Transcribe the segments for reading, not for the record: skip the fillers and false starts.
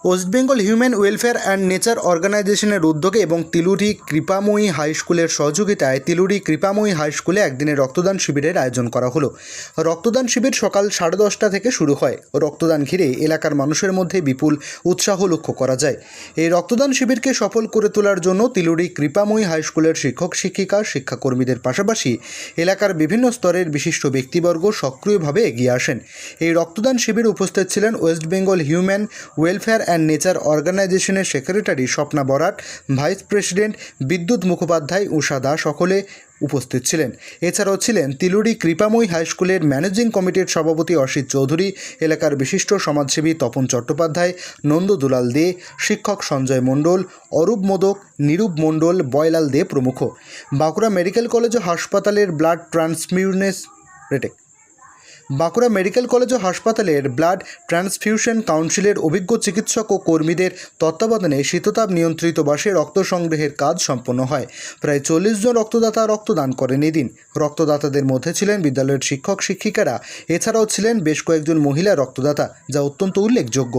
West Bengal Human welfare and nature অর্গানাইজেশনের উদ্যোগে এবং তিলুরি কৃপাময়ী হাই স্কুলের সহযোগিতায় তিলুরি কৃপাময়ী হাই স্কুলে একদিনের রক্তদান শিবিরের আয়োজন করা হলো। রক্তদান শিবির সকাল 10:30 থেকে শুরু হয়। রক্তদান ঘিরে এলাকার মানুষের মধ্যে বিপুল উৎসাহ লক্ষ্য করা যায়। এই রক্তদান শিবিরকে সফল করে তোলার জন্য তিলুরি কৃপাময়ী হাই স্কুলের শিক্ষক শিক্ষিকা শিক্ষাকর্মীদের পাশাপাশি এলাকার বিভিন্ন স্তরের বিশিষ্ট ব্যক্তিবর্গ সক্রিয়ভাবে এগিয়ে আসেন। এই রক্তদান শিবিরে উপস্থিত ছিলেন West Bengal Human welfare and nature অর্গানাইজেশনের secretary Swapna Barat, vice president বিদ্যুৎ মুখোপাধ্যায়, উষা দাস সকলে উপস্থিত ছিলেন। এছাড়াও ছিলেন তিলুরি কৃপাময়ী হাই স্কুলের ম্যানেজিং কমিটির সভাপতি অসিত চৌধুরী, এলাকার বিশিষ্ট সমাজসেবী তপন চট্টোপাধ্যায়, নন্দ দুলাল দে, শিক্ষক সঞ্জয় মণ্ডল, অরূপ মোদক, নিরূপ মণ্ডল, বয়লাল দে প্রমুখ। বাঁকুড়া মেডিকেল কলেজ ও হাসপাতালের ব্লাড ট্রান্সফিউশন কাউন্সিলের অভিজ্ঞ চিকিৎসক ও কর্মীদের তত্ত্বাবধানে শীততাপ নিয়ন্ত্রিত বাসে রক্ত সংগ্রহের কাজ সম্পন্ন হয়। প্রায় 40 জন রক্তদাতা রক্তদান করেন এদিন। রক্তদাতাদের মধ্যে ছিলেন বিদ্যালয়ের শিক্ষক শিক্ষিকারা, এছাড়াও ছিলেন বেশ কয়েকজন মহিলা রক্তদাতা, যা অত্যন্ত উল্লেখযোগ্য।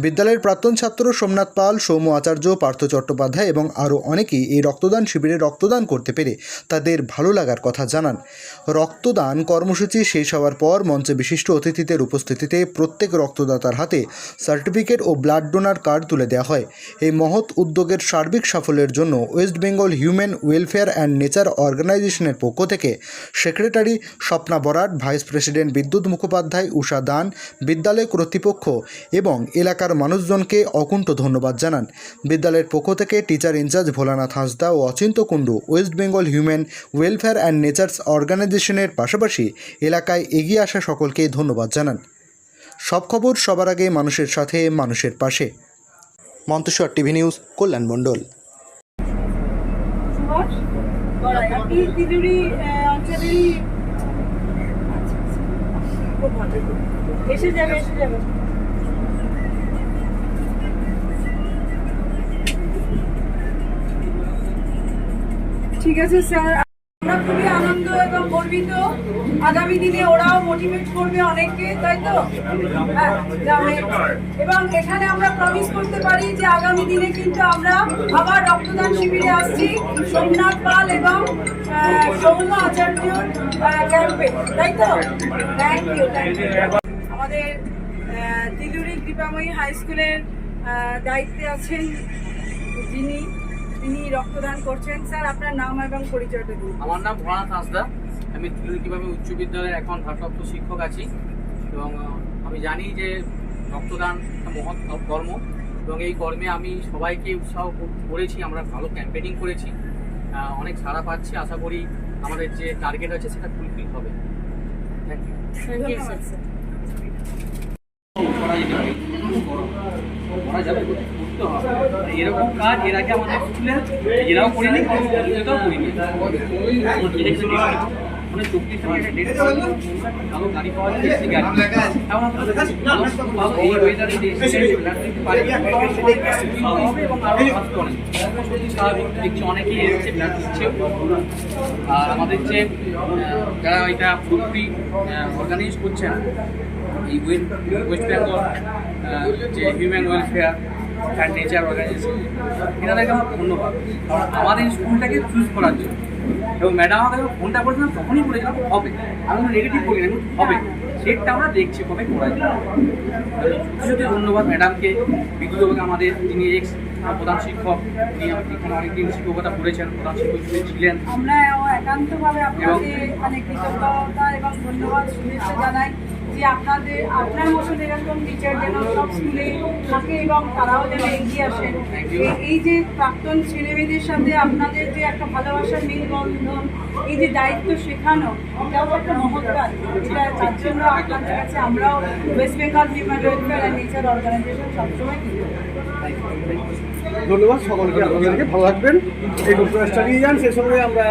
বিদ্যালয়ের প্রাক্তন ছাত্র সোমনাথ পাল, সৌম্য আচার্য, পার্থ চট্টোপাধ্যায় এবং আরও অনেকেই এই রক্তদান শিবিরে রক্তদান করতে পেরে তাদের ভালো লাগার কথা জানান। রক্তদান কর্মসূচি শেষ হওয়ার পর মঞ্চে বিশিষ্ট অতিথিদের উপস্থিতিতে প্রত্যেক রক্তদাতার হাতে সার্টিফিকেট ও ব্লাড ডোনার কার্ড তুলে দেওয়া হয়। এই মহৎ উদ্যোগের সার্বিক সাফল্যের জন্য West Bengal Human welfare and nature অর্গানাইজেশনের পক্ষ থেকে secretary Swapna Barat, vice president বিদ্যুৎ মুখোপাধ্যায়, উষা দান, বিদ্যালয় কর্তৃপক্ষ এবং এলাকার মানুষজনকে অকুণ্ঠ ধন্যবাদ জানান। বিদ্যালয়ের পক্ষ থেকে টিচার ইনচার্জ ভোলানাথ হাঁসদা ও Achinta Kundu West Bengal Human welfare and Nature's অর্গানাইজেশনের পাশাপাশি এলাকায় এগিয়ে আসা সকলকে ধন্যবাদ জানান। সব খবর সবার আগে মানুষের সাথে, মানুষের পাশে। মন্তেশ্বর টিভি নিউজ, কল্যাণ মণ্ডল। ঠিক আছে স্যার, আমরা খুবই আনন্দ এবং গর্বিত। আগামী দিনে ওরাও মোটিভেট করবে অনেককে, তাই তো? হ্যাঁ, এবং এখানে আমরা প্রমিস করতে পারি যে আগামী দিনে কিন্তু আমরা আবার রক্তদান শিবিরে আসছি সোমনাথ পাল এবং সৌম্য আচার্য ক্যাম্পে, তাই তো? Thank you. আমাদের তিলুরি কৃপাময়ী হাই স্কুলের দায়িত্বে আছেন তিনি রক্তদান করছেন। স্যার, আপনার নাম এবং পরিচয়টা দিন। আমার নাম ভোলানাথ হাঁসদা। আমি তিলুরি কৃপাময়ী উচ্চ বিদ্যালয়ের এখন ভারপ্রাপ্ত শিক্ষক আছি এবং আমি জানি যে রক্তদান একটা মহৎ কর্ম এবং এই কর্মে আমি সবাইকে উৎসাহ করেছি। আমরা ভালো ক্যাম্পেনিং করেছি, অনেক সাড়া পাচ্ছি। আশা করি আমাদের যে টার্গেট আছে সেটা ফুলফিল হবে। Thank you. Thank you sir. এরকম কাজ এর আগে আমাদের স্কুলে এরাও করিনি, কলেজেও করিনি। মানে 24 ভালো গাড়ি পাওয়া যায়, এসি গাড়ি এবং এই ওয়েদারে এবং আরও কাজ করেন। স্বাভাবিক দেখছি অনেকেই এসেছে, ব্লাড দিচ্ছে। আর আমাদের যে যারা এটা পুরোপুরি অর্গানাইজ করছেন এই ওয়েস্ট বেঙ্গল যে human welfare and nature organisation, এনাদেরকে আমার ধন্যবাদ। কারণ আমাদের স্কুলটাকে চুজ করার জন্য এবং ম্যাডাম আমাদের ফোনটা করেছিলাম, তখনই বলেছিলাম হবে। আমি নেগেটিভ বলি না, হবে। সেটা আমরা দেখছি কবে করা যায়। সত্যি ধন্যবাদ ম্যাডামকে, বিদ্যুৎ আমাদের যিনি এক্স প্রধান শিক্ষক, তিনি এখানে অনেকদিন শিক্ষকতা করেছেন, প্রধান শিক্ষক ছিলেন। আমরা একান্তভাবে আপনাকে অনেক কৃতজ্ঞতা এবং ধন্যবাদ শুভেচ্ছা জানাই যে আপনার মতন এরকম টিচার যেন সব স্কুলে থাকে এবং তারাও যেন এগিয়ে আসেন। এই যে প্রাক্তন ছেলেমেয়েদের সাথে আপনাদের যে একটা ভালোবাসার মেলবন্ধন, এই যে দায়িত্ব শেখানো, এটাও একটা মহৎ কাজ। এটা তার জন্য আপনাদের কাছে আমরাও West Bengal Human welfare and nature Organisation সবসময় ধন্যবাদ সকলকে। আপনাদেরকে ভালো রাখবেন, এই প্রয়াসটা নিয়ে যান। সে সময় আমরা